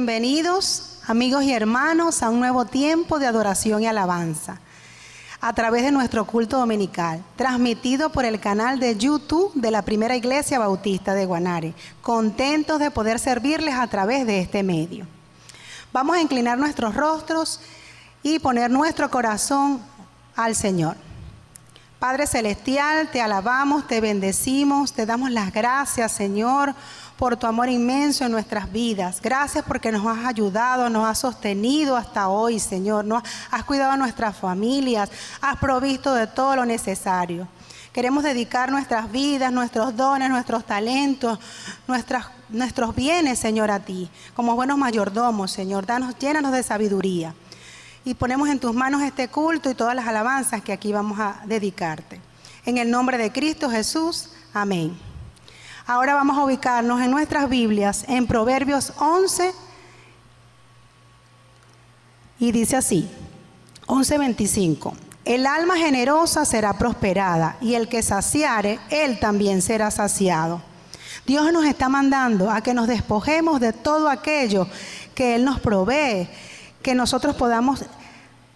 Bienvenidos, amigos y hermanos, a un nuevo tiempo de adoración y alabanza a través de nuestro culto dominical, transmitido por el canal de YouTube de la Primera Iglesia Bautista de Guanare. Contentos de poder servirles a través de este medio. Vamos a inclinar nuestros rostros y poner nuestro corazón al Señor. Padre Celestial, te alabamos, te bendecimos, te damos las gracias, Señor, por tu amor inmenso en nuestras vidas. Gracias porque nos has ayudado, nos has sostenido hasta hoy, Señor. Nos has cuidado a nuestras familias, has provisto de todo lo necesario. Queremos dedicar nuestras vidas, nuestros dones, nuestros talentos, nuestros bienes, Señor, a ti. Como buenos mayordomos, Señor, llénanos de sabiduría. Y ponemos en tus manos este culto y todas las alabanzas que aquí vamos a dedicarte. En el nombre de Cristo Jesús, amén. Ahora vamos a ubicarnos en nuestras Biblias en Proverbios 11 y dice así, 11:25. El alma generosa será prosperada y el que saciare, él también será saciado. Dios nos está mandando a que nos despojemos de todo aquello que Él nos provee, que nosotros podamos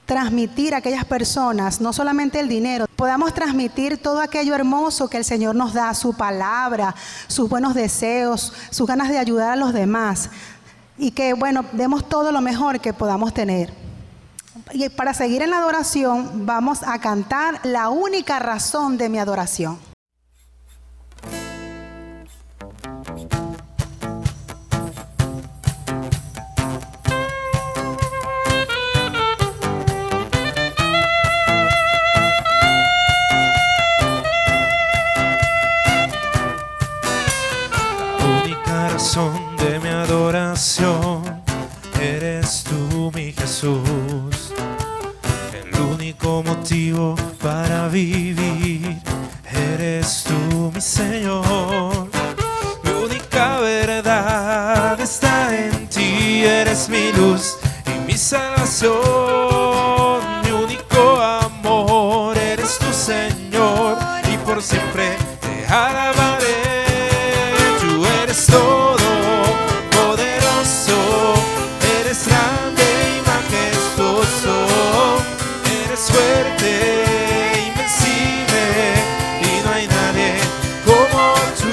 transmitir a aquellas personas, no solamente el dinero, podamos transmitir todo aquello hermoso que el Señor nos da, su palabra, sus buenos deseos, sus ganas de ayudar a los demás y que, bueno, demos todo lo mejor que podamos tener. Y para seguir en la adoración vamos a cantar La única razón de mi adoración. De mi adoración eres tú, mi Jesús, el único motivo para vivir eres tú, mi Señor. Mi única verdad está en ti, eres mi luz y mi salvación. Mi único amor eres tú, Señor, y por siempre te alabaré. Tú eres todo poderoso, eres grande y majestuoso, eres fuerte, invencible y no hay nadie como tú.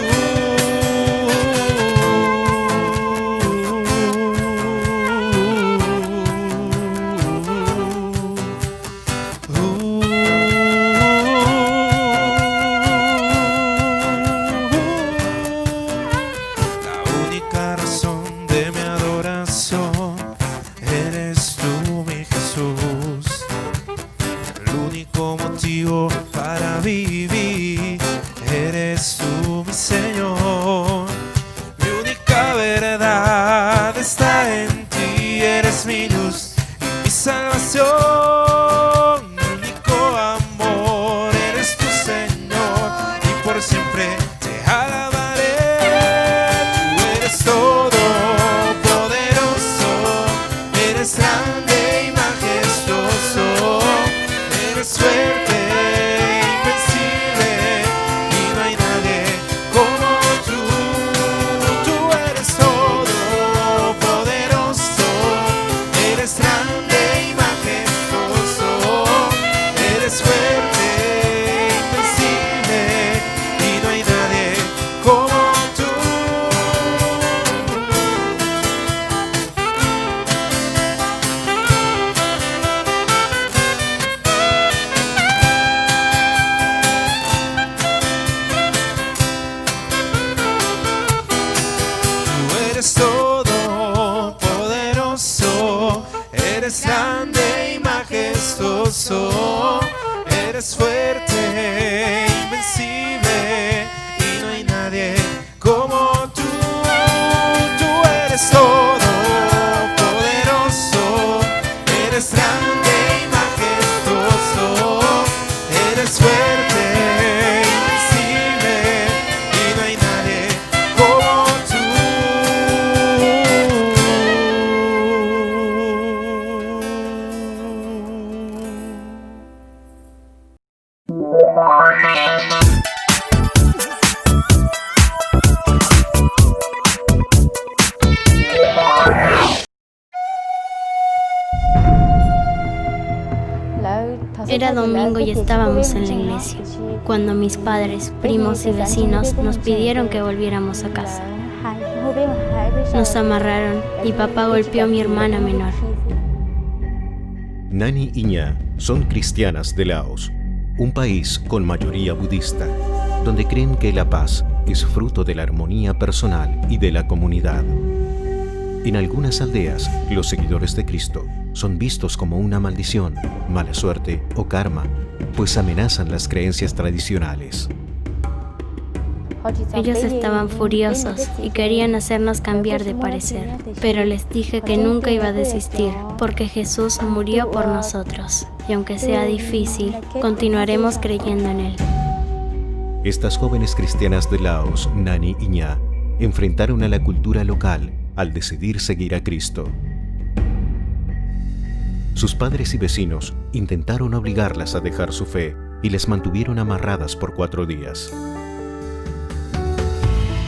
Para vivir eres tú, mi Señor. Mi única verdad está en ti, eres mi luz y mi salvación. Mi único amor eres tú, Señor, y por siempre te alabaré. Tú eres todo poderoso, eres grande y majestuoso, eres fuerte, eres fuerte, invencible y no hay nadie como tú. Tú eres todo poderoso, eres grande y majestuoso, eres fuerte, invencible y no hay nadie como tú. Era domingo y estábamos en la iglesia, cuando mis padres, primos y vecinos nos pidieron que volviéramos a casa. Nos amarraron y papá golpeó a mi hermana menor. Nani y Ña son cristianas de Laos, un país con mayoría budista, donde creen que la paz es fruto de la armonía personal y de la comunidad. En algunas aldeas, los seguidores de Cristo son vistos como una maldición, mala suerte o karma, pues amenazan las creencias tradicionales. Ellos estaban furiosos y querían hacernos cambiar de parecer, pero les dije que nunca iba a desistir, porque Jesús murió por nosotros, y aunque sea difícil, continuaremos creyendo en Él. Estas jóvenes cristianas de Laos, Nani y Ña, enfrentaron a la cultura local al decidir seguir a Cristo. Sus padres y vecinos intentaron obligarlas a dejar su fe y les mantuvieron amarradas por 4 días.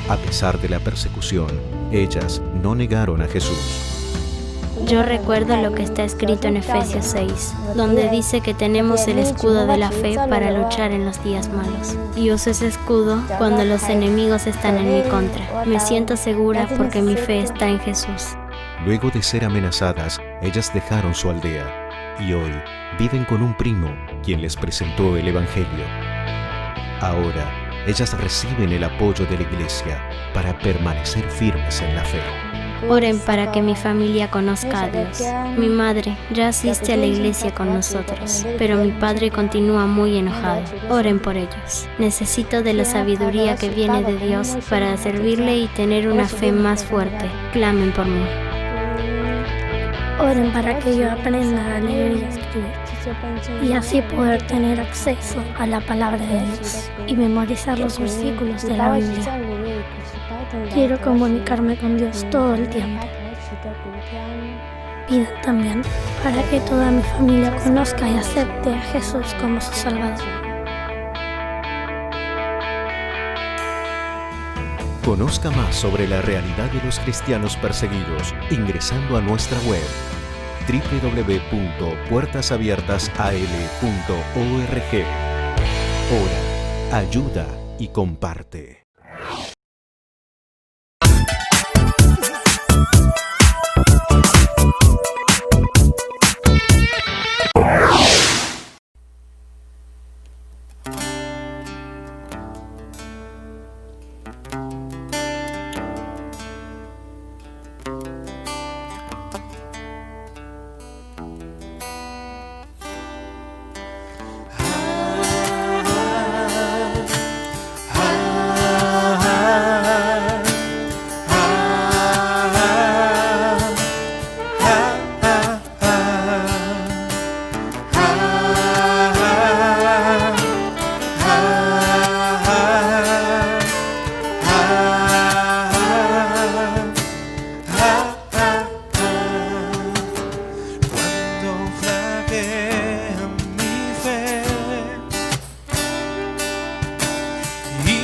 A pesar de la persecución, ellas no negaron a Jesús. Yo recuerdo lo que está escrito en Efesios 6, donde dice que tenemos el escudo de la fe para luchar en los días malos. Y uso ese escudo cuando los enemigos están en mi contra. Me siento segura porque mi fe está en Jesús. Luego de ser amenazadas, ellas dejaron su aldea y hoy viven con un primo quien les presentó el Evangelio. Ahora, ellas reciben el apoyo de la iglesia para permanecer firmes en la fe. Oren para que mi familia conozca a Dios. Mi madre ya asiste a la iglesia con nosotros, pero mi padre continúa muy enojado. Oren por ellos. Necesito de la sabiduría que viene de Dios para servirle y tener una fe más fuerte. Clamen por mí. Oren para que yo aprenda a leer y escribir, y así poder tener acceso a la palabra de Dios y memorizar los versículos de la Biblia. Quiero comunicarme con Dios todo el tiempo. Pidan también para que toda mi familia conozca y acepte a Jesús como su Salvador. Conozca más sobre la realidad de los cristianos perseguidos ingresando a nuestra web www.puertasabiertasal.org. Ora, ayuda y comparte.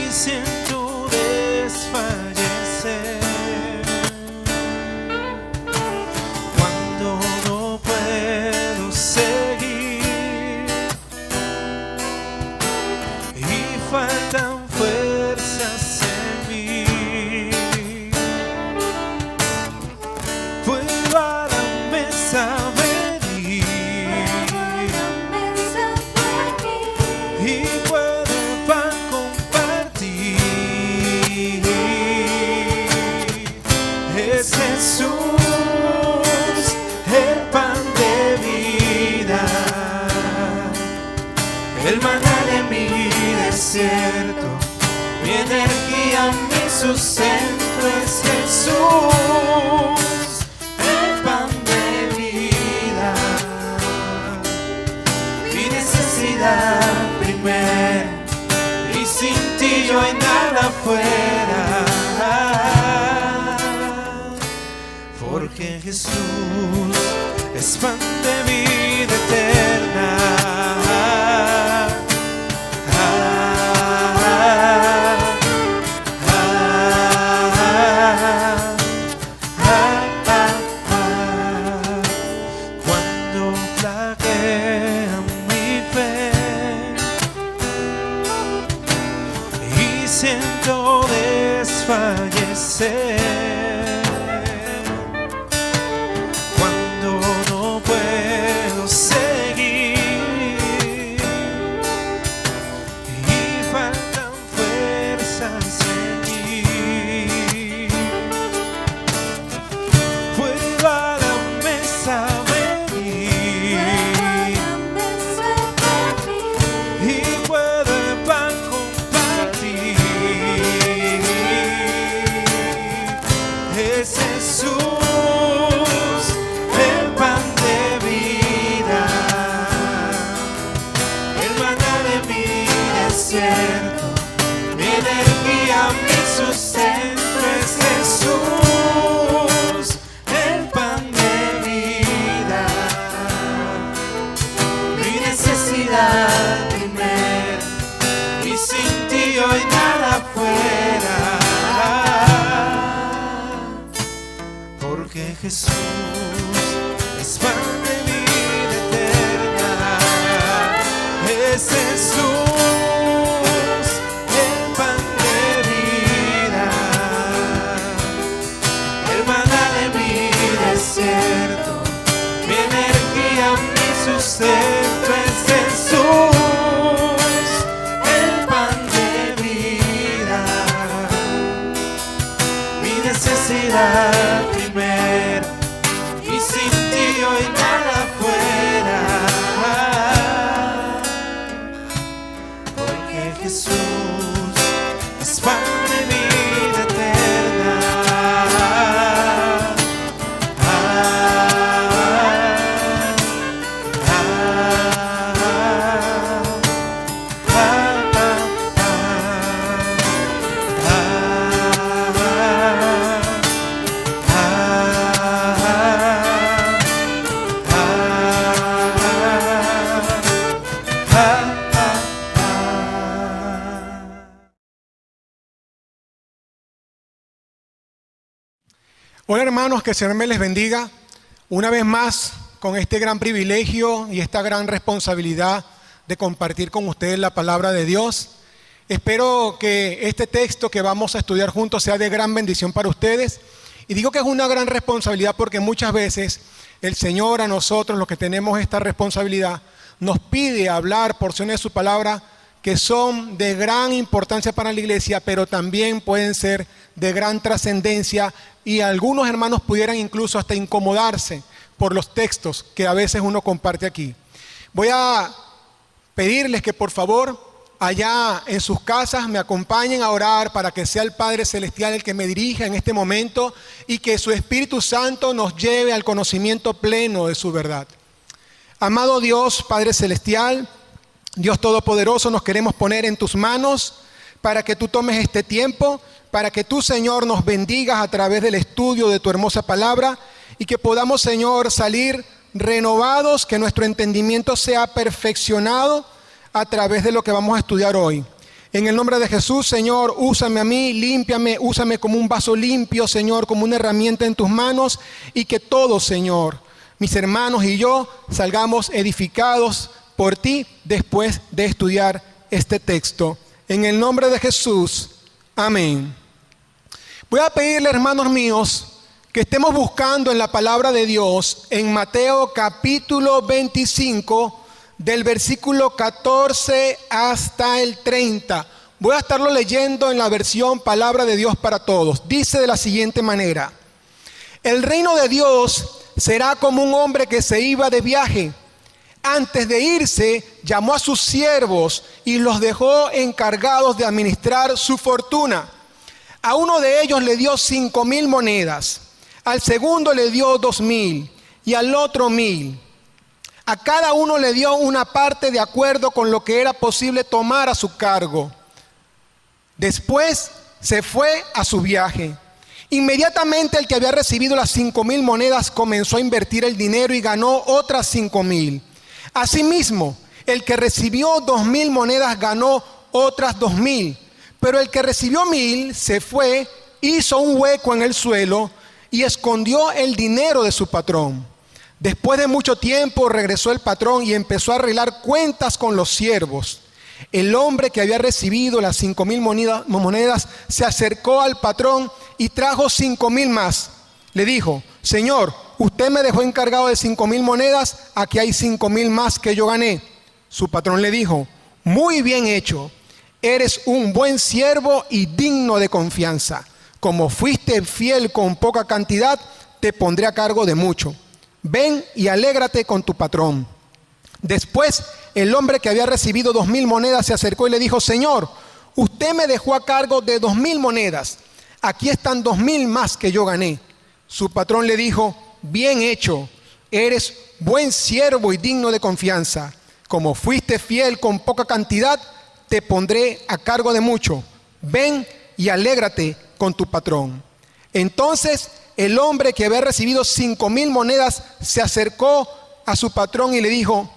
Siento desfallecer cuando no puedo seguir y faltan fuerzas en mí. Vuelvo a la mesa a venir y puedo el pan compartir. Es Jesús, el pan de vida, el maná de mi desierto, mi energía, mi sustento. Es Jesús, el pan de vida, mi necesidad primero, y sin ti yo en nada fuera. Porque Jesús es pan de vida eterna. Cuando flaquea mi fe desfallecer. Cuando no puedo seguir y faltan fuerzas en mí, vuelvo a la mesa y puedo el pan compartir. Es Jesús, el pan de vida, el maná de mi desierto, mi energía, mi sustento. Es Jesús, el pan de vida, mi necesidad primero, y sin ti hoy nada fuera. Porque Jesús es pan de vida eterna. Es Jesús, el pan de vida, el maná de mi desierto, mi energía, mi sustento. Es Jesús, el pan de vida, mi necesidad primero, y sin ti hoy nada fuera. Porque Jesús es pan de vida eterna. Hola hermanos, que el Señor me les bendiga una vez más con este gran privilegio y esta gran responsabilidad de compartir con ustedes la palabra de Dios. Espero que este texto que vamos a estudiar juntos sea de gran bendición para ustedes. Y digo que es una gran responsabilidad porque muchas veces el Señor a nosotros, los que tenemos esta responsabilidad, nos pide hablar porciones de su palabra que son de gran importancia para la iglesia, pero también pueden ser de gran trascendencia, y algunos hermanos pudieran incluso hasta incomodarse por los textos que a veces uno comparte aquí. Voy a pedirles que por favor allá en sus casas me acompañen a orar para que sea el Padre Celestial el que me dirija en este momento y que su Espíritu Santo nos lleve al conocimiento pleno de su verdad. Amado Dios, Padre Celestial, Dios Todopoderoso, nos queremos poner en tus manos para que tú tomes este tiempo, para que tú, Señor, nos bendigas a través del estudio de tu hermosa palabra y que podamos, Señor, salir renovados, que nuestro entendimiento sea perfeccionado a través de lo que vamos a estudiar hoy. En el nombre de Jesús, Señor, úsame a mí, límpiame, úsame como un vaso limpio, Señor, como una herramienta en tus manos, y que todos, Señor, mis hermanos y yo, salgamos edificados por ti después de estudiar este texto. En el nombre de Jesús, amén. Voy a pedirle, hermanos míos, que estemos buscando en la palabra de Dios en Mateo capítulo 25, del versículo 14 hasta el 30. Voy a estarlo leyendo en la versión Palabra de Dios para Todos. Dice de la siguiente manera: el reino de Dios será como un hombre que se iba de viaje. Antes de irse, llamó a sus siervos y los dejó encargados de administrar su fortuna. A uno de ellos le dio 5,000 monedas, al segundo le dio 2,000 y al otro 1,000. A cada uno le dio una parte de acuerdo con lo que era posible tomar a su cargo. Después se fue a su viaje. Inmediatamente el que había recibido las 5,000 monedas comenzó a invertir el dinero y ganó otras 5,000. Asimismo, el que recibió 2,000 monedas ganó otras 2,000. Pero el que recibió 1,000 se fue, hizo un hueco en el suelo y escondió el dinero de su patrón. Después de mucho tiempo regresó el patrón y empezó a arreglar cuentas con los siervos. El hombre que había recibido las 5,000 monedas se acercó al patrón y trajo 5,000 más. Le dijo: Señor, usted me dejó encargado de 5,000 monedas, aquí hay 5,000 más que yo gané. Su patrón le dijo: muy bien hecho, eres un buen siervo y digno de confianza. Como fuiste fiel con poca cantidad, te pondré a cargo de mucho. Ven y alégrate con tu patrón. Después, el hombre que había recibido 2,000 monedas se acercó y le dijo: Señor, usted me dejó a cargo de 2,000 monedas. Aquí están 2,000 más que yo gané. Su patrón le dijo: bien hecho, eres buen siervo y digno de confianza. Como fuiste fiel con poca cantidad, te pondré a cargo de mucho. Ven y alégrate con tu patrón. Entonces, el hombre que había recibido 5,000 monedas se acercó a su patrón y le dijo: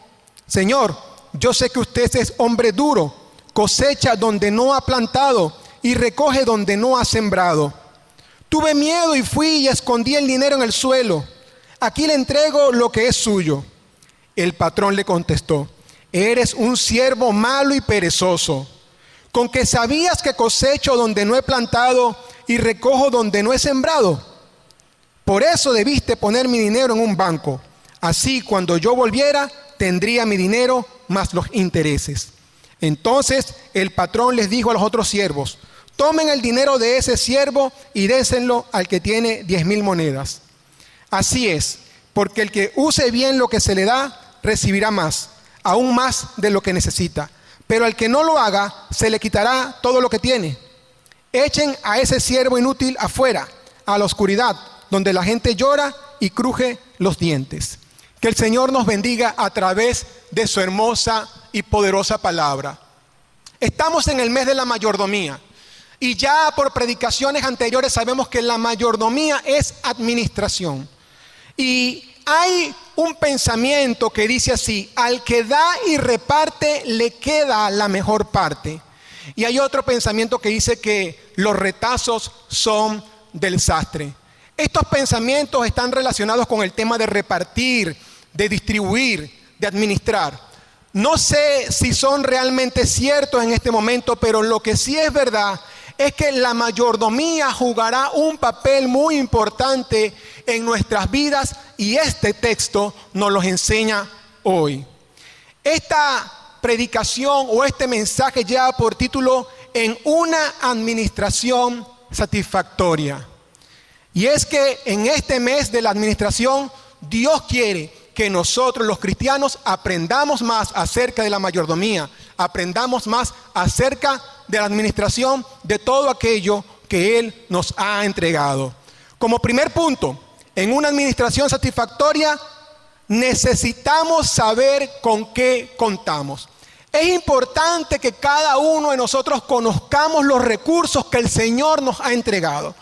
Señor, yo sé que usted es hombre duro, cosecha donde no ha plantado y recoge donde no ha sembrado. Tuve miedo y fui y escondí el dinero en el suelo. Aquí le entrego lo que es suyo. El patrón le contestó: eres un siervo malo y perezoso. ¿Con que sabías que cosecho donde no he plantado y recojo donde no he sembrado? Por eso debiste poner mi dinero en un banco. Así, cuando yo volviera, tendría mi dinero más los intereses. Entonces el patrón les dijo a los otros siervos: tomen el dinero de ese siervo y désenlo al que tiene 10,000 monedas. Así es, porque el que use bien lo que se le da, recibirá más, aún más de lo que necesita. Pero al que no lo haga, se le quitará todo lo que tiene. Echen a ese siervo inútil afuera, a la oscuridad, donde la gente llora y cruje los dientes. Que el Señor nos bendiga a través de su hermosa y poderosa palabra. Estamos en el mes de la mayordomía. Y ya por predicaciones anteriores sabemos que la mayordomía es administración. Y hay un pensamiento que dice así: al que da y reparte le queda la mejor parte. Y hay otro pensamiento que dice que los retazos son del sastre. Estos pensamientos están relacionados con el tema de repartir, de distribuir, de administrar. No sé si son realmente ciertos en este momento, pero lo que sí es verdad es que la mayordomía jugará un papel muy importante en nuestras vidas y este texto nos lo enseña hoy. Esta predicación o este mensaje lleva por título En una administración satisfactoria. Y es que en este mes de la administración, Dios quiere que nosotros los cristianos aprendamos más acerca de la mayordomía, aprendamos más acerca de la administración de todo aquello que Él nos ha entregado. Como primer punto, en una administración satisfactoria necesitamos saber con qué contamos. Es importante que cada uno de nosotros conozcamos los recursos que el Señor nos ha entregado.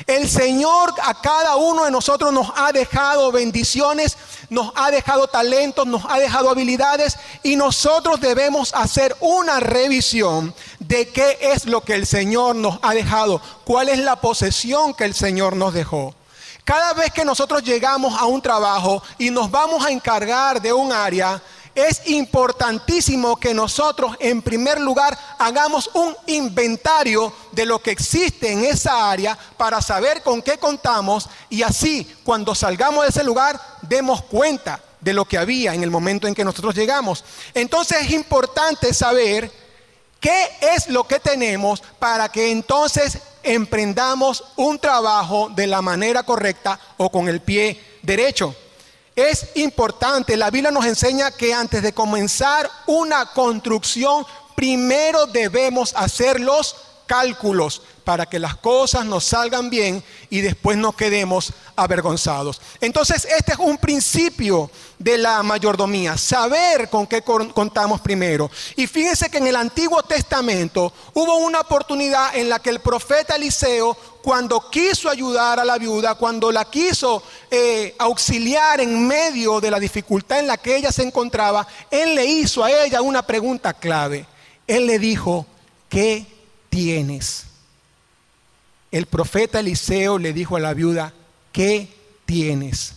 El Señor a cada uno de nosotros nos ha dejado bendiciones, nos ha dejado talentos, nos ha dejado habilidades y nosotros debemos hacer una revisión de qué es lo que el Señor nos ha dejado, cuál es la posesión que el Señor nos dejó. Cada vez que nosotros llegamos a un trabajo y nos vamos a encargar de un área, es importantísimo que nosotros en primer lugar hagamos un inventario de lo que existe en esa área para saber con qué contamos y así cuando salgamos de ese lugar demos cuenta de lo que había en el momento en que nosotros llegamos. Entonces es importante saber qué es lo que tenemos para que entonces emprendamos un trabajo de la manera correcta o con el pie derecho. Es importante, la Biblia nos enseña que antes de comenzar una construcción, primero debemos hacer los cálculos para que las cosas nos salgan bien y después no quedemos avergonzados. Entonces, este es un principio de la mayordomía, saber con qué contamos primero. Y fíjense que en el Antiguo Testamento hubo una oportunidad en la que el profeta Eliseo, cuando quiso ayudar a la viuda, cuando la quiso auxiliar en medio de la dificultad en la que ella se encontraba, él le hizo a ella una pregunta clave. Él le dijo: ¿qué tienes? El profeta Eliseo le dijo a la viuda: ¿qué tienes?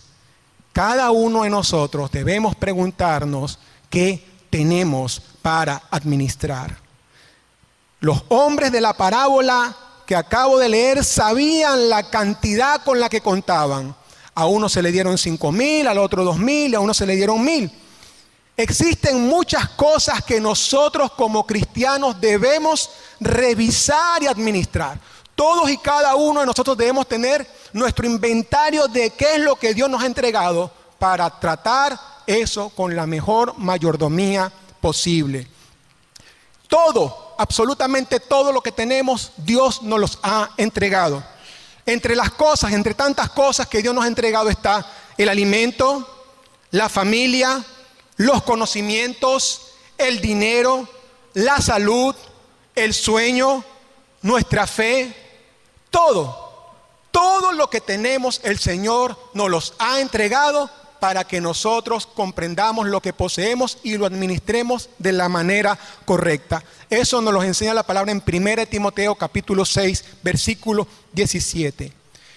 Cada uno de nosotros debemos preguntarnos qué tenemos para administrar. Los hombres de la parábola que acabo de leer sabían la cantidad con la que contaban. A uno se le dieron 5,000, al otro 2,000, a uno se le dieron 1,000. Existen muchas cosas que nosotros como cristianos debemos revisar y administrar. Todos y cada uno de nosotros debemos tener nuestro inventario de qué es lo que Dios nos ha entregado para tratar eso con la mejor mayordomía posible. Todo, absolutamente todo lo que tenemos, Dios nos los ha entregado. Entre las cosas, entre tantas cosas que Dios nos ha entregado está el alimento, la familia, los conocimientos, el dinero, la salud, el sueño, nuestra fe, todo lo que tenemos el Señor nos los ha entregado para que nosotros comprendamos lo que poseemos y lo administremos de la manera correcta. Eso nos lo enseña la palabra en 1 Timoteo capítulo 6, versículo 17.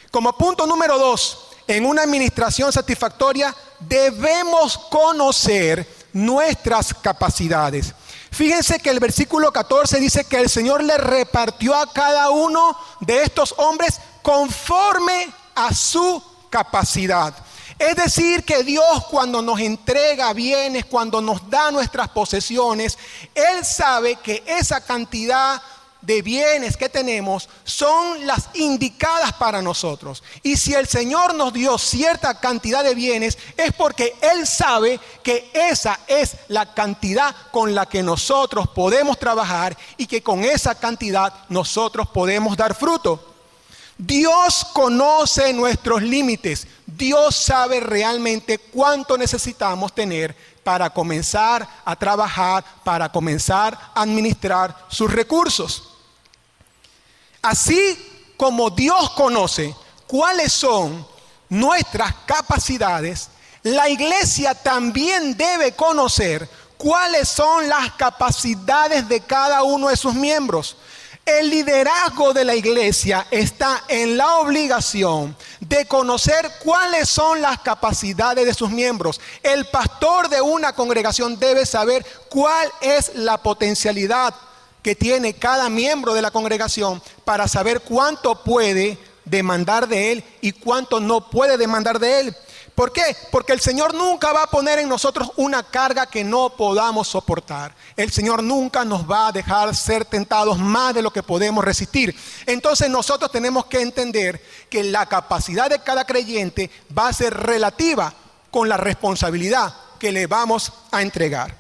Como punto número 2, en una administración satisfactoria debemos conocer nuestras capacidades. Fíjense que el versículo 14 dice que el Señor le repartió a cada uno de estos hombres conforme a su capacidad. Es decir, que Dios cuando nos entrega bienes, cuando nos da nuestras posesiones, Él sabe que esa cantidad de bienes que tenemos son las indicadas para nosotros. Y si el Señor nos dio cierta cantidad de bienes, es porque Él sabe que esa es la cantidad con la que nosotros podemos trabajar y que con esa cantidad nosotros podemos dar fruto. Dios conoce nuestros límites. Dios sabe realmente cuánto necesitamos tener para comenzar a trabajar, para comenzar a administrar sus recursos. Así como Dios conoce cuáles son nuestras capacidades, la iglesia también debe conocer cuáles son las capacidades de cada uno de sus miembros. El liderazgo de la iglesia está en la obligación de conocer cuáles son las capacidades de sus miembros. El pastor de una congregación debe saber cuál es la potencialidad que tiene cada miembro de la congregación para saber cuánto puede demandar de él y cuánto no puede demandar de él. ¿Por qué? Porque el Señor nunca va a poner en nosotros una carga que no podamos soportar. El Señor nunca nos va a dejar ser tentados más de lo que podemos resistir. Entonces nosotros tenemos que entender que la capacidad de cada creyente va a ser relativa con la responsabilidad que le vamos a entregar.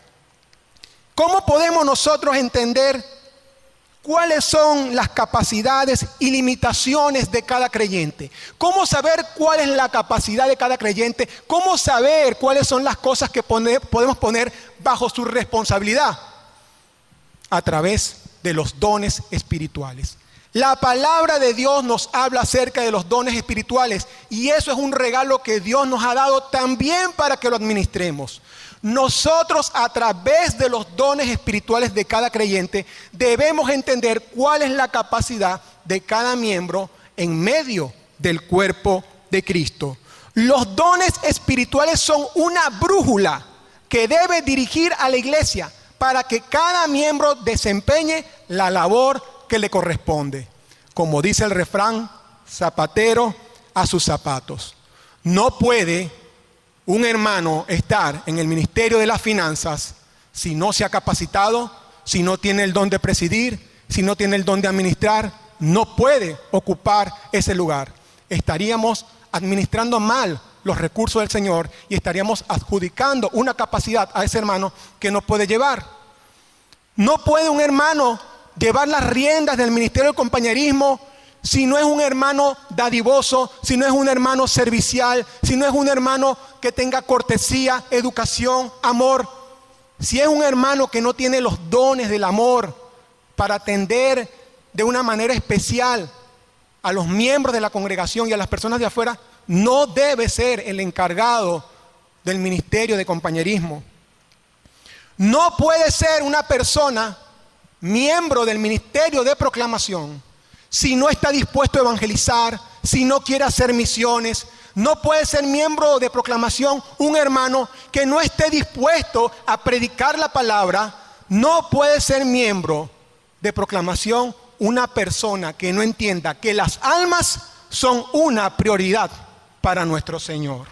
¿Cómo podemos nosotros entender cuáles son las capacidades y limitaciones de cada creyente? ¿Cómo saber cuál es la capacidad de cada creyente? ¿Cómo saber cuáles son las cosas que podemos poner bajo su responsabilidad? A través de los dones espirituales. La palabra de Dios nos habla acerca de los dones espirituales y eso es un regalo que Dios nos ha dado también para que lo administremos. Nosotros a través de los dones espirituales de cada creyente debemos entender cuál es la capacidad de cada miembro en medio del cuerpo de Cristo. Los dones espirituales son una brújula que debe dirigir a la iglesia para que cada miembro desempeñe la labor que le corresponde. Como dice el refrán, zapatero a sus zapatos. No puede un hermano estar en el ministerio de las finanzas si no se ha capacitado, si no tiene el don de presidir, si no tiene el don de administrar, no puede ocupar ese lugar. Estaríamos administrando mal los recursos del Señor y estaríamos adjudicando una capacidad a ese hermano que no puede llevar. No puede un hermano llevar las riendas del ministerio del compañerismo si no es un hermano dadivoso, si no es un hermano servicial, si no es un hermano que tenga cortesía, educación, amor. Si es un hermano que no tiene los dones del amor para atender de una manera especial a los miembros de la congregación y a las personas de afuera, no debe ser el encargado del ministerio de compañerismo. No puede ser una persona miembro del ministerio de proclamación si no está dispuesto a evangelizar, si no quiere hacer misiones. No puede ser miembro de proclamación un hermano que no esté dispuesto a predicar la palabra. No puede ser miembro de proclamación una persona que no entienda que las almas son una prioridad para nuestro Señor.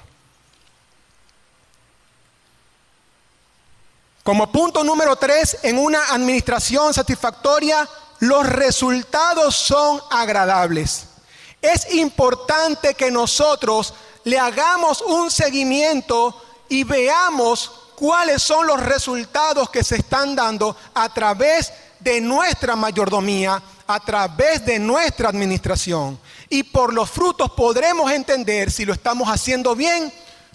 Como punto número 3, en una administración satisfactoria, los resultados son agradables. Es importante que nosotros le hagamos un seguimiento y veamos cuáles son los resultados que se están dando a través de nuestra mayordomía, a través de nuestra administración. Y por los frutos podremos entender si lo estamos haciendo bien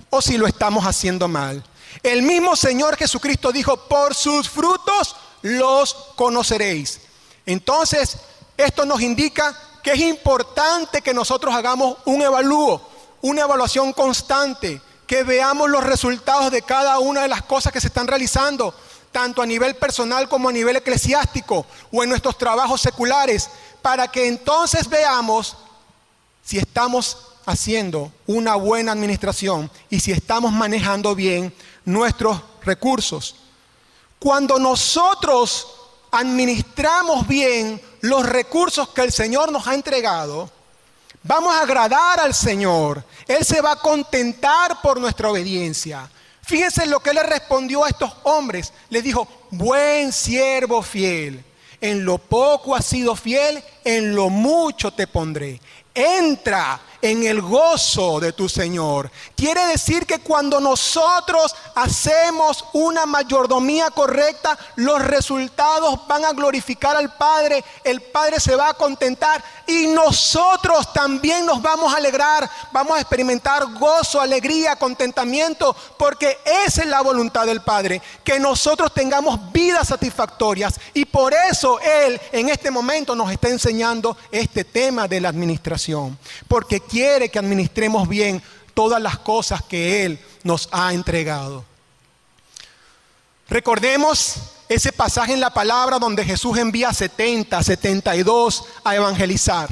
o si lo estamos haciendo mal. El mismo Señor Jesucristo dijo, por sus frutos los conoceréis. Entonces, esto nos indica que es importante que nosotros hagamos un evalúo, una evaluación constante, que veamos los resultados de cada una de las cosas que se están realizando, tanto a nivel personal como a nivel eclesiástico o en nuestros trabajos seculares, para que entonces veamos si estamos haciendo una buena administración y si estamos manejando bien nuestros recursos. Cuando nosotros administramos bien los recursos que el Señor nos ha entregado, vamos a agradar al Señor. Él se va a contentar por nuestra obediencia. Fíjense lo que Él le respondió a estos hombres. Les dijo, buen siervo fiel, en lo poco has sido fiel, en lo mucho te pondré. Entra en el gozo de tu Señor. Quiere decir que cuando nosotros hacemos una mayordomía correcta, los resultados van a glorificar al Padre, el Padre se va a contentar y nosotros también nos vamos a alegrar, vamos a experimentar gozo, alegría, contentamiento, porque esa es la voluntad del Padre, que nosotros tengamos vidas satisfactorias, y por eso Él en este momento nos está enseñando este tema de la administración, porque quiere que administremos bien todas las cosas que Él nos ha entregado. Recordemos ese pasaje en la palabra donde Jesús envía 70, 72 a evangelizar.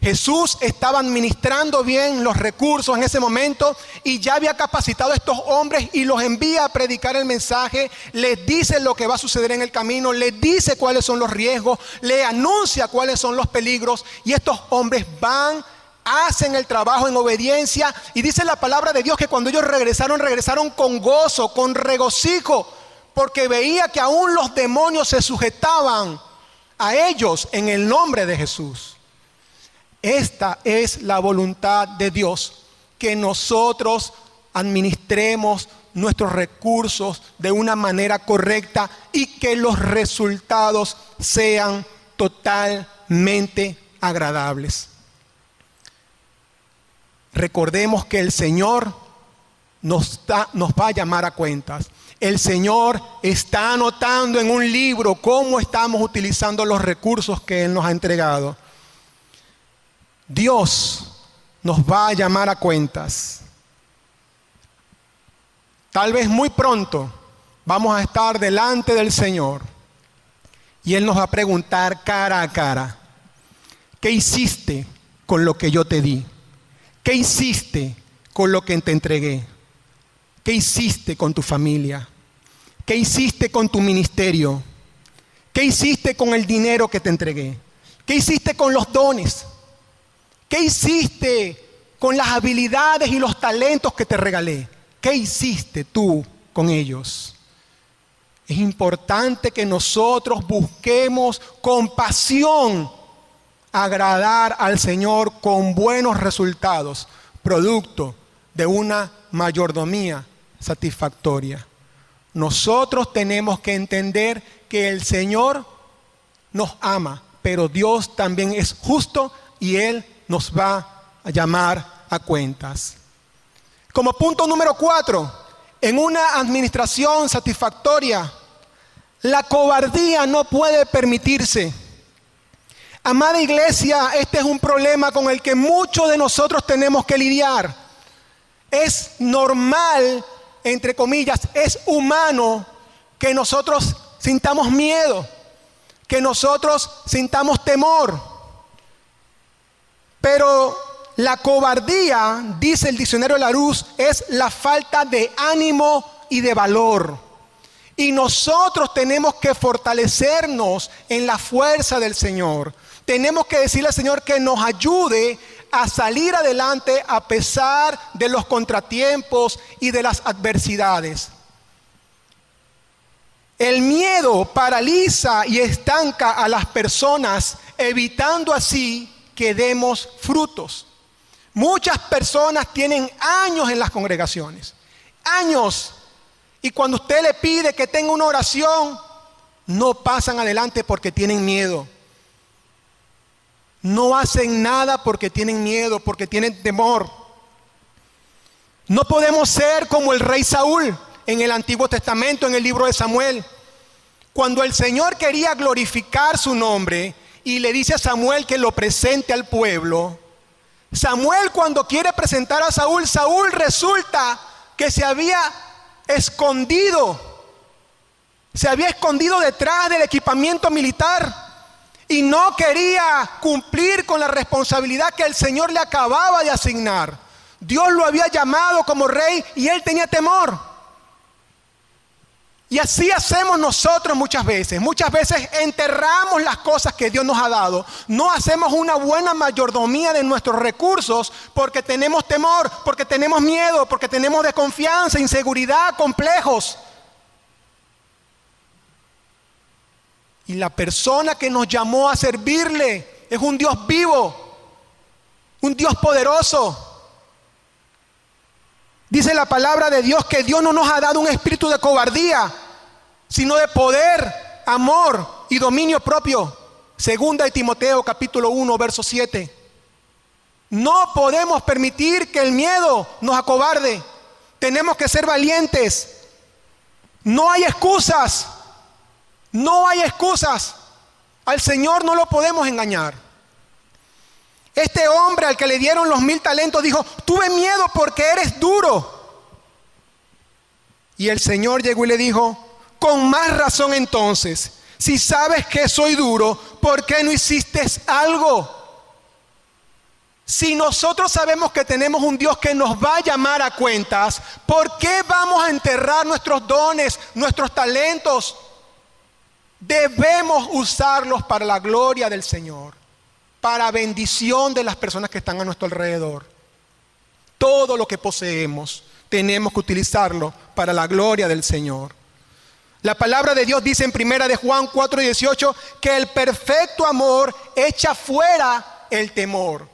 Jesús estaba administrando bien los recursos en ese momento y ya había capacitado a estos hombres y los envía a predicar el mensaje, les dice lo que va a suceder en el camino, les dice cuáles son los riesgos, les anuncia cuáles son los peligros, y estos hombres van, hacen el trabajo en obediencia, y dice la palabra de Dios que cuando ellos regresaron con gozo, con regocijo, porque veía que aún los demonios se sujetaban a ellos en el nombre de Jesús. Esta es la voluntad de Dios, que nosotros administremos nuestros recursos de una manera correcta y que los resultados sean totalmente agradables. Recordemos que el Señor nos va a llamar a cuentas. El Señor está anotando en un libro cómo estamos utilizando los recursos que Él nos ha entregado. Dios nos va a llamar a cuentas. Tal vez muy pronto vamos a estar delante del Señor y Él nos va a preguntar cara a cara, ¿qué hiciste con lo que yo te di? ¿Qué hiciste con lo que te entregué? ¿Qué hiciste con tu familia? ¿Qué hiciste con tu ministerio? ¿Qué hiciste con el dinero que te entregué? ¿Qué hiciste con los dones? ¿Qué hiciste con las habilidades y los talentos que te regalé? ¿Qué hiciste tú con ellos? Es importante que nosotros busquemos con pasión agradar al Señor con buenos resultados, producto de una mayordomía satisfactoria. Nosotros tenemos que entender que el Señor nos ama, pero Dios también es justo y Él nos va a llamar a cuentas. Como punto número 4, en una administración satisfactoria, la cobardía no puede permitirse. Amada iglesia, este es un problema con el que muchos de nosotros tenemos que lidiar. Es normal, entre comillas, es humano que nosotros sintamos miedo, que nosotros sintamos temor. Pero la cobardía, dice el diccionario Larousse, es la falta de ánimo y de valor. Y nosotros tenemos que fortalecernos en la fuerza del Señor. Tenemos que decirle al Señor que nos ayude a salir adelante a pesar de los contratiempos y de las adversidades. El miedo paraliza y estanca a las personas, evitando así que demos frutos. Muchas personas tienen años en las congregaciones, años, y cuando usted le pide que tenga una oración, no pasan adelante porque tienen miedo. No hacen nada porque tienen miedo, porque tienen temor. No podemos ser como el rey Saúl en el Antiguo Testamento, en el libro de Samuel. Cuando el Señor quería glorificar su nombre y le dice a Samuel que lo presente al pueblo, Samuel, cuando quiere presentar a Saúl, Saúl resulta que se había escondido detrás del equipamiento militar y no quería cumplir con la responsabilidad que el Señor le acababa de asignar. Dios lo había llamado como rey y él tenía temor. Y así hacemos nosotros muchas veces. Muchas veces enterramos las cosas que Dios nos ha dado. No hacemos una buena mayordomía de nuestros recursos porque tenemos temor, porque tenemos miedo, porque tenemos desconfianza, inseguridad, complejos. Y la persona que nos llamó a servirle es un Dios vivo, un Dios poderoso. Dice la palabra de Dios que Dios no nos ha dado un espíritu de cobardía, sino de poder, amor y dominio propio. Segunda de Timoteo capítulo 1, verso 7. No podemos permitir que el miedo nos acobarde. Tenemos que ser valientes. No hay excusas. No hay excusas. Al Señor no lo podemos engañar. Este hombre al que le dieron los 1000 talentos dijo: tuve miedo porque eres duro. Y el Señor llegó y le dijo: con más razón entonces, si sabes que soy duro, ¿por qué no hiciste algo? Si nosotros sabemos que tenemos un Dios que nos va a llamar a cuentas, ¿por qué vamos a enterrar nuestros dones, nuestros talentos? Debemos usarlos para la gloria del Señor, para bendición de las personas que están a nuestro alrededor. Todo lo que poseemos tenemos que utilizarlo para la gloria del Señor. La palabra de Dios dice en 1 de Juan 4:18 que el perfecto amor echa fuera el temor.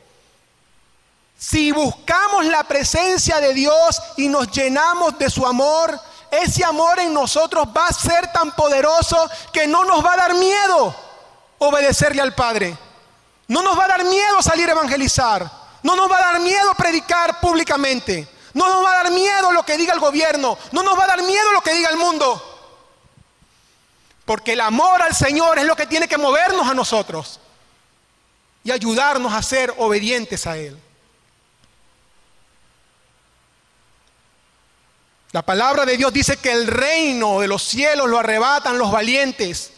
Si buscamos la presencia de Dios y nos llenamos de su amor, ese amor en nosotros va a ser tan poderoso que no nos va a dar miedo obedecerle al Padre. No nos va a dar miedo salir a evangelizar. No nos va a dar miedo predicar públicamente. No nos va a dar miedo lo que diga el gobierno. No nos va a dar miedo lo que diga el mundo. Porque el amor al Señor es lo que tiene que movernos a nosotros y ayudarnos a ser obedientes a Él. La palabra de Dios dice que el reino de los cielos lo arrebatan los valientes.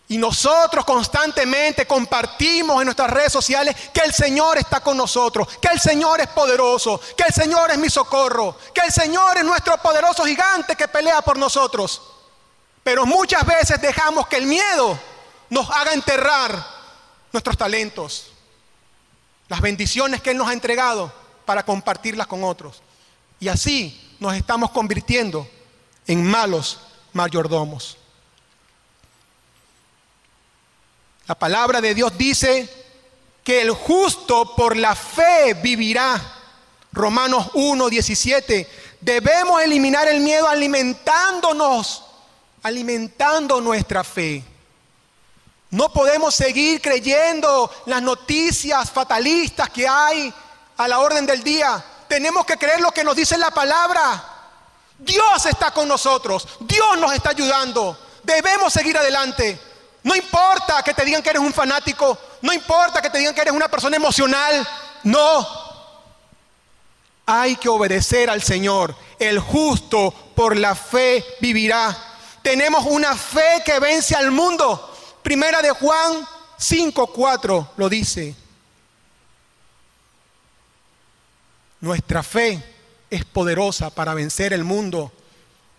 Y nosotros constantemente compartimos en nuestras redes sociales que el Señor está con nosotros, que el Señor es poderoso, que el Señor es mi socorro, que el Señor es nuestro poderoso gigante que pelea por nosotros. Pero muchas veces dejamos que el miedo nos haga enterrar nuestros talentos, las bendiciones que Él nos ha entregado para compartirlas con otros. Y así nos estamos convirtiendo en malos mayordomos. La palabra de Dios dice que el justo por la fe vivirá. Romanos 1:17. Debemos eliminar el miedo alimentando nuestra fe. No podemos seguir creyendo las noticias fatalistas que hay a la orden del día. Tenemos que creer lo que nos dice la palabra. Dios está con nosotros. Dios nos está ayudando. Debemos seguir adelante. No importa que te digan que eres un fanático. No importa que te digan que eres una persona emocional. No. Hay que obedecer al Señor. El justo por la fe vivirá. Tenemos una fe que vence al mundo. 1 de Juan 5:4 lo dice. Nuestra fe es poderosa para vencer el mundo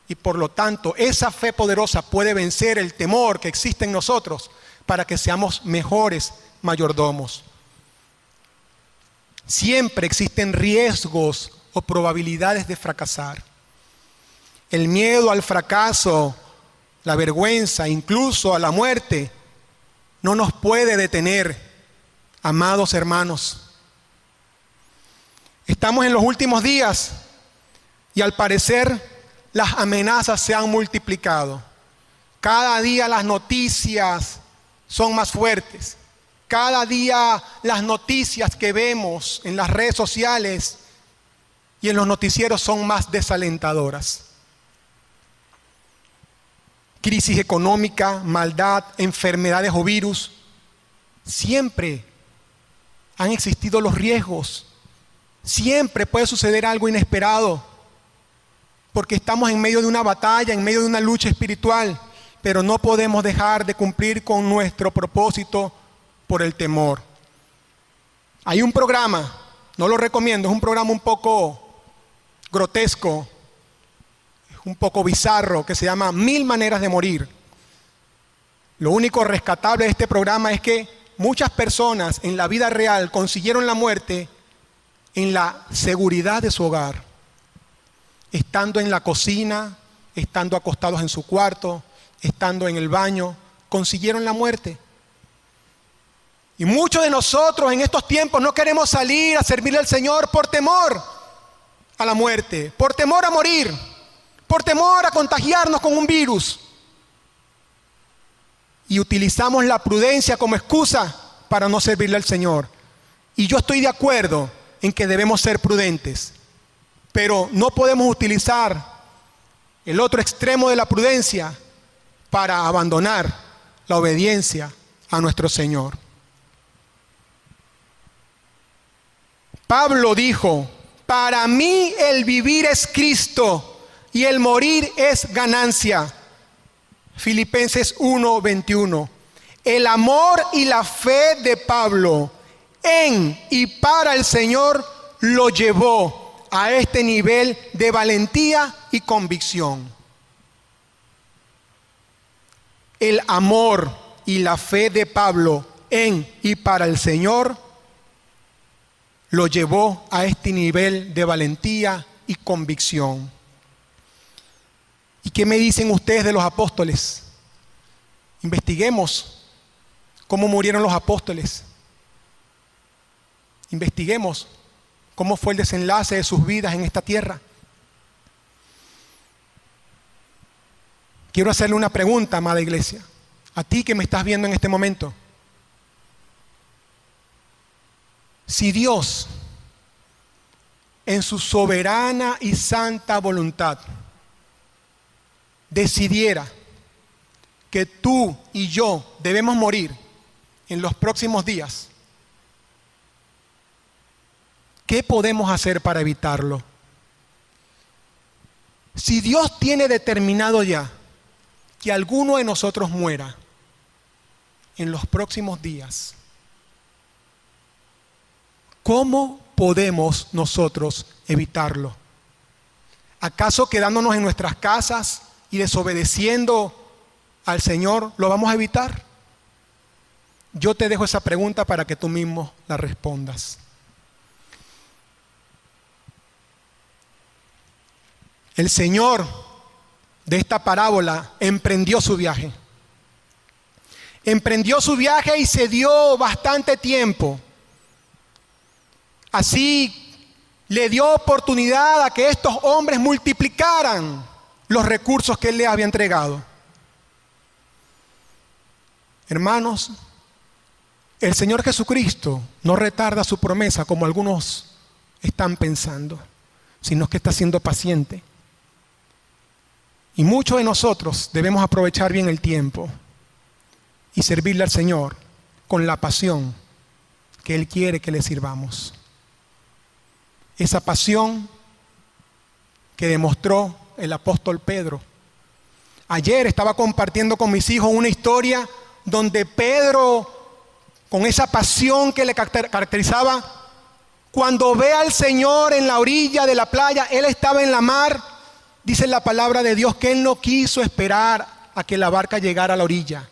y por lo tanto esa fe poderosa puede vencer el temor que existe en nosotros para que seamos mejores mayordomos. Siempre existen riesgos o probabilidades de fracasar. El miedo al fracaso, la vergüenza, incluso a la muerte, no nos puede detener, amados hermanos. Estamos en los últimos días y al parecer las amenazas se han multiplicado. Cada día las noticias son más fuertes. Cada día las noticias que vemos en las redes sociales y en los noticieros son más desalentadoras. Crisis económica, maldad, enfermedades o virus. Siempre han existido los riesgos. Siempre puede suceder algo inesperado, porque estamos en medio de una batalla, en medio de una lucha espiritual, pero no podemos dejar de cumplir con nuestro propósito por el temor. Hay un programa, no lo recomiendo, es un programa un poco grotesco, un poco bizarro, que se llama 1000 maneras de morir. Lo único rescatable de este programa es que muchas personas en la vida real consiguieron la muerte en la seguridad de su hogar, estando en la cocina, estando acostados en su cuarto, estando en el baño, consiguieron la muerte. Y muchos de nosotros en estos tiempos no queremos salir a servirle al Señor por temor a la muerte, por temor a morir, por temor a contagiarnos con un virus. Y utilizamos la prudencia como excusa para no servirle al Señor. Y yo estoy de acuerdo en que debemos ser prudentes, pero no podemos utilizar el otro extremo de la prudencia para abandonar la obediencia a nuestro Señor. Pablo dijo: para mí el vivir es Cristo y el morir es ganancia. Filipenses 1:21. El amor y la fe de Pablo en y para el Señor lo llevó a este nivel de valentía y convicción. El amor y la fe de Pablo en y para el Señor lo llevó a este nivel de valentía y convicción. ¿Y qué me dicen ustedes de los apóstoles? Investiguemos cómo murieron los apóstoles. Investiguemos cómo fue el desenlace de sus vidas en esta tierra. Quiero hacerle una pregunta, amada iglesia, a ti que me estás viendo en este momento. Si Dios, en su soberana y santa voluntad, decidiera que tú y yo debemos morir en los próximos días, ¿qué podemos hacer para evitarlo? Si Dios tiene determinado ya que alguno de nosotros muera en los próximos días, ¿cómo podemos nosotros evitarlo? ¿Acaso quedándonos en nuestras casas y desobedeciendo al Señor lo vamos a evitar? Yo te dejo esa pregunta para que tú mismo la respondas. El Señor de esta parábola emprendió su viaje. Emprendió su viaje y se dio bastante tiempo. Así le dio oportunidad a que estos hombres multiplicaran los recursos que Él les había entregado. Hermanos, el Señor Jesucristo no retarda su promesa como algunos están pensando, sino que está siendo paciente. Y muchos de nosotros debemos aprovechar bien el tiempo y servirle al Señor con la pasión que Él quiere que le sirvamos. Esa pasión que demostró el apóstol Pedro. Ayer estaba compartiendo con mis hijos una historia donde Pedro, con esa pasión que le caracterizaba, cuando ve al Señor en la orilla de la playa, él estaba en la mar Dice la palabra de Dios que él no quiso esperar a que la barca llegara a la orilla.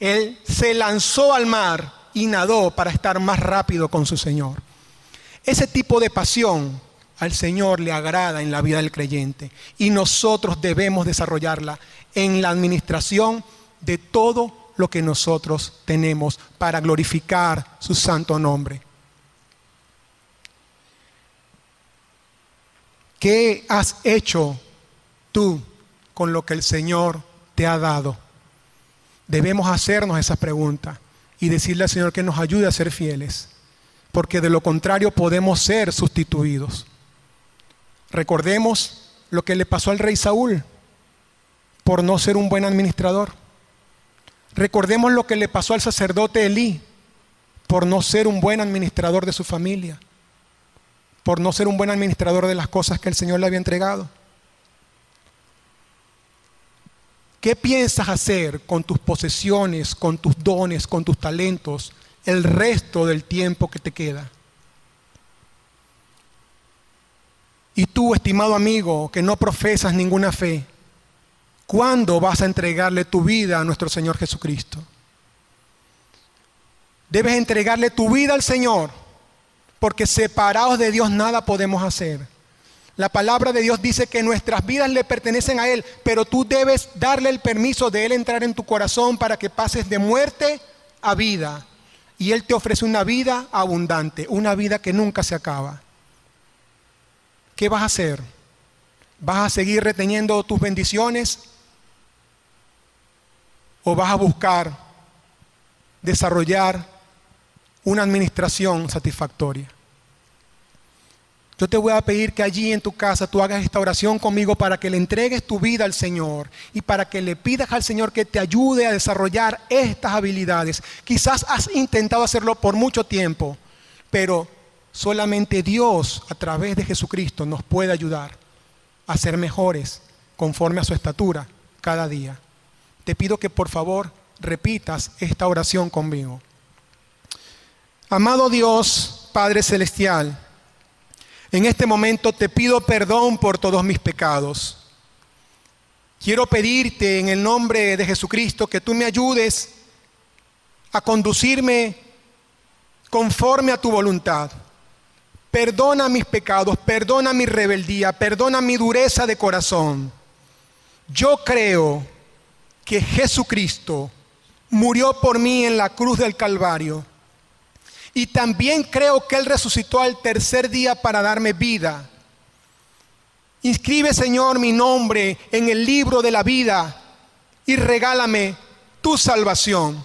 Él se lanzó al mar y nadó para estar más rápido con su Señor. Ese tipo de pasión al Señor le agrada en la vida del creyente y nosotros debemos desarrollarla en la administración de todo lo que nosotros tenemos para glorificar su santo nombre. ¿Qué has hecho tú con lo que el Señor te ha dado? Debemos hacernos esas preguntas y decirle al Señor que nos ayude a ser fieles, porque de lo contrario podemos ser sustituidos. Recordemos lo que le pasó al rey Saúl por no ser un buen administrador. Recordemos lo que le pasó al sacerdote Elí por no ser un buen administrador de su familia, por no ser un buen administrador de las cosas que el Señor le había entregado. ¿Qué piensas hacer con tus posesiones, con tus dones, con tus talentos el resto del tiempo que te queda? Y tú, estimado amigo, que no profesas ninguna fe, ¿cuándo vas a entregarle tu vida a nuestro Señor Jesucristo? Debes entregarle tu vida al Señor, porque separados de Dios nada podemos hacer. La palabra de Dios dice que nuestras vidas le pertenecen a Él, pero tú debes darle el permiso de Él entrar en tu corazón para que pases de muerte a vida. Y Él te ofrece una vida abundante, una vida que nunca se acaba. ¿Qué vas a hacer? ¿Vas a seguir reteniendo tus bendiciones? ¿O vas a buscar desarrollar una administración satisfactoria? Yo te voy a pedir que allí en tu casa tú hagas esta oración conmigo para que le entregues tu vida al Señor y para que le pidas al Señor que te ayude a desarrollar estas habilidades. Quizás has intentado hacerlo por mucho tiempo, pero solamente Dios a través de Jesucristo nos puede ayudar a ser mejores conforme a su estatura cada día. Te pido que por favor repitas esta oración conmigo. Amado Dios, Padre Celestial, en este momento te pido perdón por todos mis pecados. Quiero pedirte en el nombre de Jesucristo que tú me ayudes a conducirme conforme a tu voluntad. Perdona mis pecados, perdona mi rebeldía, perdona mi dureza de corazón. Yo creo que Jesucristo murió por mí en la cruz del Calvario. Y también creo que Él resucitó al tercer día para darme vida. Inscribe, Señor, mi nombre en el libro de la vida y regálame tu salvación.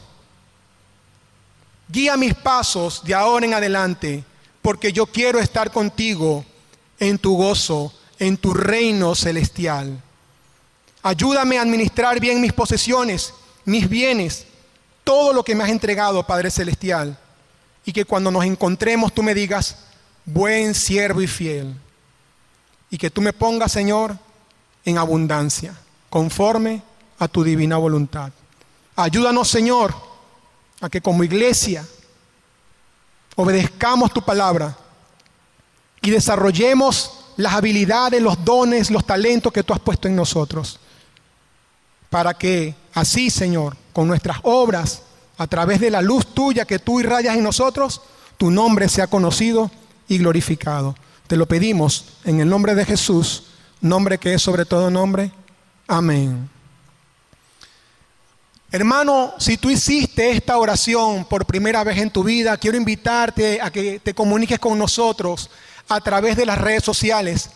Guía mis pasos de ahora en adelante, porque yo quiero estar contigo en tu gozo, en tu reino celestial. Ayúdame a administrar bien mis posesiones, mis bienes, todo lo que me has entregado, Padre Celestial. Y que cuando nos encontremos tú me digas, buen siervo y fiel. Y que tú me pongas, Señor, en abundancia, conforme a tu divina voluntad. Ayúdanos, Señor, a que como iglesia obedezcamos tu palabra y desarrollemos las habilidades, los dones, los talentos que tú has puesto en nosotros. Para que así, Señor, con nuestras obras, a través de la luz tuya que tú irradias en nosotros, tu nombre sea conocido y glorificado. Te lo pedimos en el nombre de Jesús, nombre que es sobre todo nombre. Amén. Hermano, si tú hiciste esta oración por primera vez en tu vida, quiero invitarte a que te comuniques con nosotros a través de las redes sociales.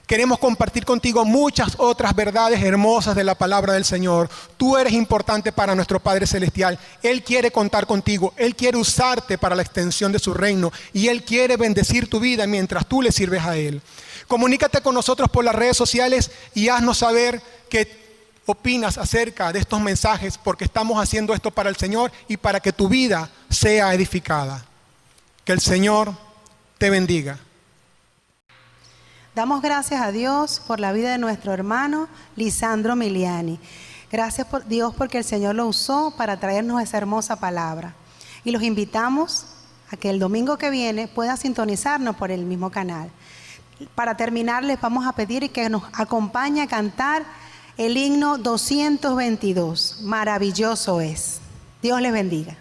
Queremos compartir contigo muchas otras verdades hermosas de la palabra del Señor. Tú eres importante para nuestro Padre Celestial. Él quiere contar contigo. Él quiere usarte para la extensión de su reino. Y Él quiere bendecir tu vida mientras tú le sirves a Él. Comunícate con nosotros por las redes sociales y haznos saber qué opinas acerca de estos mensajes, porque estamos haciendo esto para el Señor y para que tu vida sea edificada. Que el Señor te bendiga. Damos gracias a Dios por la vida de nuestro hermano Lisandro Miliani. Gracias por Dios porque el Señor lo usó para traernos esa hermosa palabra. Y los invitamos a que el domingo que viene pueda sintonizarnos por el mismo canal. Para terminar, les vamos a pedir que nos acompañe a cantar el himno 222. Maravilloso es. Dios les bendiga.